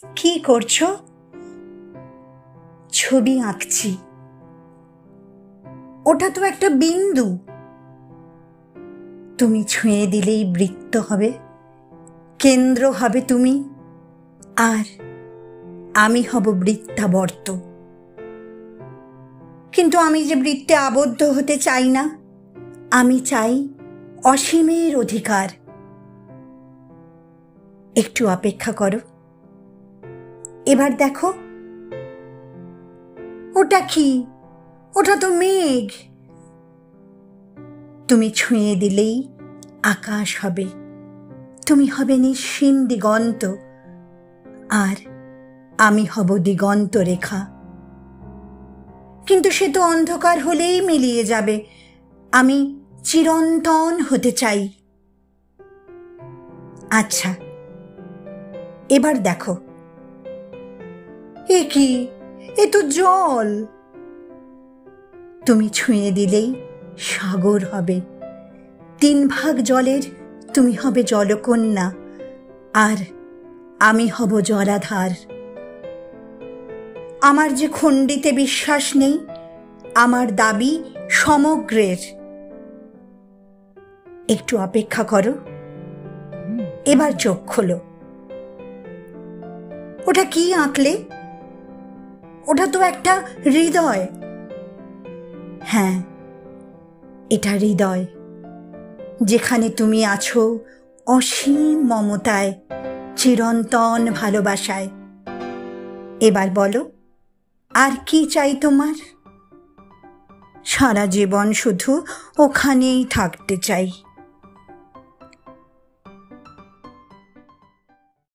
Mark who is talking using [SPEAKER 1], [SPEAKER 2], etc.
[SPEAKER 1] কি করছো? ছবি আঁকছি। ওটা তো একটা বিন্দু। তুমি ছুঁয়ে দিলেই বৃত্ত হবে, কেন্দ্র হবে তুমি, আর আমি হব বৃত্তাবর্ত। কিন্তু আমি যে বৃত্তে আবদ্ধ হতে চাই না, আমি চাই অসীমের অধিকার। একটু অপেক্ষা করো, এবার দেখো। ওটা কি? ওটা তো মেঘ। তুমি ছুঁয়ে দিলেই আকাশ হবে, তুমি হবে নিঃসীম দিগন্ত, আর আমি হব দিগন্ত রেখা। কিন্তু সে তো অন্ধকার হলেই মিলিয়ে যাবে। আমি চিরন্তন হতে চাই। আচ্ছা, এবার দেখো। এ কি? এ তো জল। তুমি ছুঁয়ে দিলেই সাগর হবে। 3 ভাগ জলের তুমি হবে জলকন্যা, আর আমি হব জলাধার। আমার যে খণ্ডিতে বিশ্বাস নেই, আমার দাবি সমগ্রের। একটু অপেক্ষা করো, এবার চোখ খোলো। ওটা কি আঁকলে? ওটা তো একটা হৃদয়। হ্যাঁ, এটা হৃদয়, যেখানে তুমি আছো অসীম মমতায়, চিরন্তন ভালোবাসায়। এবার বলো, আর কি চাই তোমার? সারা জীবন শুধু ওখানেই থাকতে চাই।